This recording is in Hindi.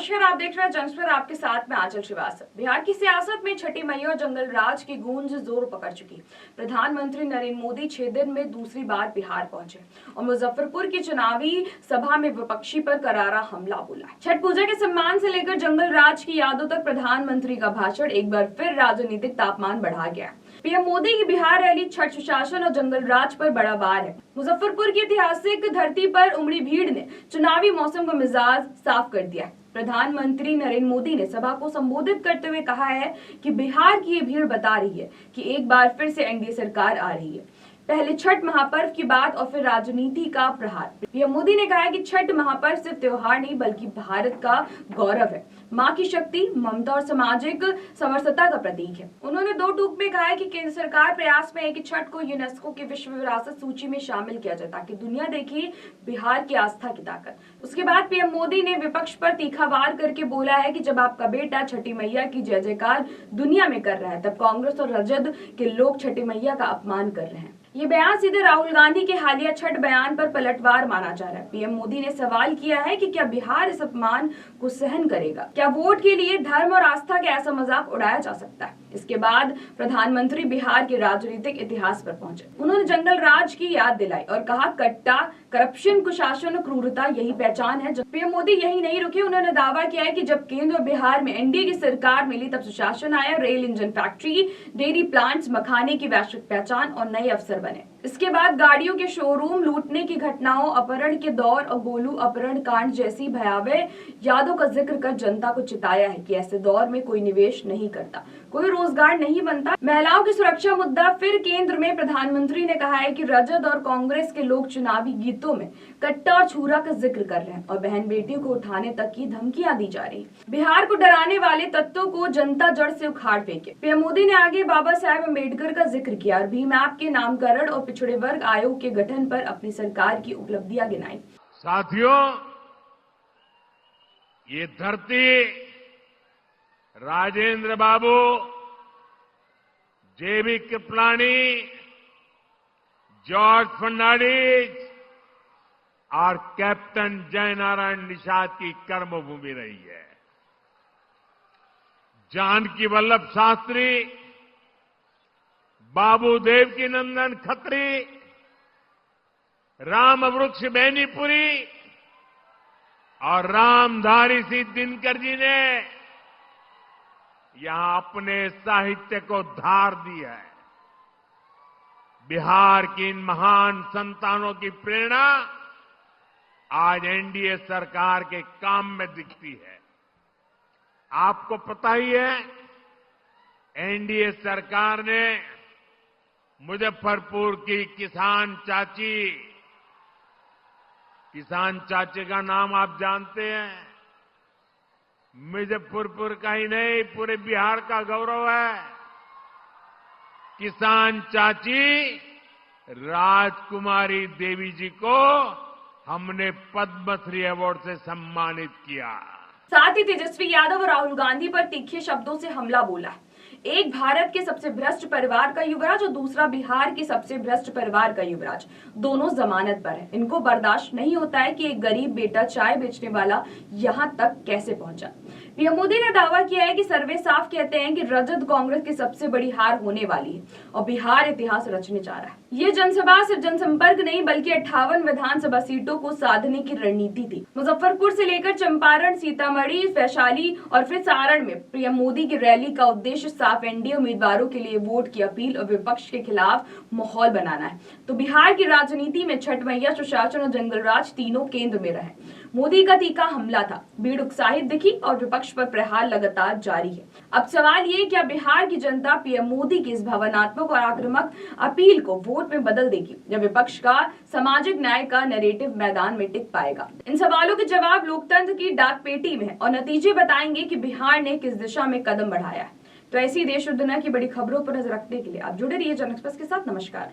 नमस्कार, आप देख रहे हैं जनस्वर, आपके साथ में आंचल श्रीवास्तव। बिहार की सियासत में छठी मैया और जंगल राज की गूंज जोर पकड़ चुकी। प्रधानमंत्री नरेंद्र मोदी 6 दिन में दूसरी बार बिहार पहुंचे और मुजफ्फरपुर की चुनावी सभा में विपक्षी पर करारा हमला बोला। छठ पूजा के सम्मान से लेकर जंगल राज की यादों तक प्रधानमंत्री का भाषण एक बार फिर राजनीतिक तापमान बढ़ा गया। पीएम मोदी की बिहार रैली छठ सुशासन और जंगल राज पर बड़ा वार है। मुजफ्फरपुर की ऐतिहासिक धरती पर उमड़ी भीड़ ने चुनावी मौसम का मिजाज साफ कर दिया। प्रधानमंत्री नरेंद्र मोदी ने सभा को संबोधित करते हुए कहा है कि बिहार की ये भीड़ बता रही है कि एक बार फिर से एनडीए सरकार आ रही है। पहले छठ महापर्व की बात और फिर राजनीति का प्रहार। पीएम मोदी ने कहा है कि छठ महापर्व सिर्फ त्योहार नहीं बल्कि भारत का गौरव है, मां की शक्ति, ममता और सामाजिक समरसता का प्रतीक है। उन्होंने दो टूक में कहा है कि केंद्र सरकार प्रयास में है कि छठ को यूनेस्को की विश्व विरासत सूची में शामिल किया जाए ताकि दुनिया देखे बिहार की आस्था की ताकत। उसके बाद पीएम मोदी ने विपक्ष पर तीखा वार करके बोला है कि जब आपका बेटा छठी मैया की जय जयकार दुनिया में कर रहा है तब कांग्रेस और राजद के लोग छठी मैया का अपमान कर रहे हैं। ये बयान सीधे राहुल गांधी के हालिया छठ बयान पर पलटवार माना जा रहा है। पीएम मोदी ने सवाल किया है कि क्या बिहार इस अपमान को सहन करेगा? क्या वोट के लिए धर्म और आस्था का ऐसा मजाक उड़ाया जा सकता है? इसके बाद प्रधानमंत्री बिहार के राजनीतिक इतिहास पर पहुंचे। उन्होंने जंगल राज की याद दिलाई और कहा कट्टा, करप्शन, कुशासन और क्रूरता यही पहचान है। पीएम मोदी यही नहीं रुके, उन्होंने दावा किया है कि जब केंद्र और बिहार में एनडीए की सरकार मिली तब सुशासन आया, rail engine factory, dairy plants, मखाने की वैश्विक पहचान और नए अवसर बने। इसके बाद गाड़ियों के शोरूम लूटने की घटनाओं, अपहरण के दौर और गोलू अपहरण कांड जैसी भयावह यादों का जिक्र कर जनता को चिताया है कि ऐसे दौर में कोई निवेश नहीं करता, कोई रोजगार नहीं बनता। महिलाओं की सुरक्षा मुद्दा फिर केंद्र में। प्रधानमंत्री ने कहा है कि राजद और कांग्रेस के लोग चुनावी गीतों में कट्टा और छुरा का जिक्र कर रहे हैं और बहन बेटियों को उठाने तक की धमकियां दी जा रही। बिहार को डराने वाले तत्वों को जनता जड़ से उखाड़ फेंके। पीएम मोदी ने आगे बाबा साहेब अम्बेडकर का जिक्र किया और भीम ऐप के नामकरण और पिछड़े वर्ग आयोग के गठन पर अपनी सरकार की उपलब्धियां गिनाई। साथियों, ये धरती राजेंद्र बाबू, जेबी कृपलानी, जॉर्ज फर्नांडिस और कैप्टन जयनारायण निषाद की कर्मभूमि रही है। जानकी वल्लभ शास्त्री, बाबू देवकी नंदन खत्री, राम वृक्ष बेनीपुरी और रामधारी सिंह दिनकर जी ने यहां अपने साहित्य को धार दी है। बिहार की इन महान संतानों की प्रेरणा आज एनडीए सरकार के काम में दिखती है। आपको पता ही है, एनडीए सरकार ने मुजफ्फरपुर की किसान चाची का नाम आप जानते हैं। मुजफ्फरपुर का ही नहीं, पूरे बिहार का गौरव है। किसान चाची राजकुमारी देवी जी को हमने पद्मश्री अवार्ड से सम्मानित किया। साथ ही तेजस्वी यादव और राहुल गांधी पर तीखे शब्दों से हमला बोला। एक भारत के सबसे भ्रष्ट परिवार का युवराज और दूसरा बिहार के सबसे भ्रष्ट परिवार का युवराज, दोनों जमानत पर हैं। इनको बर्दाश्त नहीं होता है कि एक गरीब बेटा चाय बेचने वाला यहां तक कैसे पहुंचा। पीएम मोदी ने दावा किया है कि सर्वे साफ कहते हैं कि राजद कांग्रेस की सबसे बड़ी हार होने वाली है और बिहार इतिहास रचने जा रहा है। ये जनसभा सिर्फ जनसंपर्क नहीं बल्कि 58 विधानसभा सीटों को साधने की रणनीति थी। मुजफ्फरपुर से लेकर चंपारण, सीतामढ़ी, वैशाली और फिर सारण में पीएम मोदी की रैली का उद्देश्य साफ एनडीए उम्मीदवारों के लिए वोट की अपील और विपक्ष के खिलाफ माहौल बनाना है। तो बिहार की राजनीति में छठ मैया, सुशासन और जंगल राज तीनों केंद्र में रहे। मोदी का तीखा हमला था, भीड़ उत्साहित दिखी और विपक्ष पर प्रहार लगातार जारी है। अब सवाल ये क्या बिहार की जनता पीएम मोदी की इस भावनात्मक और आक्रामक अपील को वोट में बदल देगी या विपक्ष का सामाजिक न्याय का नैरेटिव मैदान में टिक पाएगा? इन सवालों के जवाब लोकतंत्र की डाक पेटी में है और नतीजे बताएंगे कि बिहार ने किस दिशा में कदम बढ़ाया है। तो ऐसी देश और दुनिया की बड़ी खबरों पर नजर रखने के लिए आप जुड़े रहिए जन एक्सप्रेस के साथ। नमस्कार।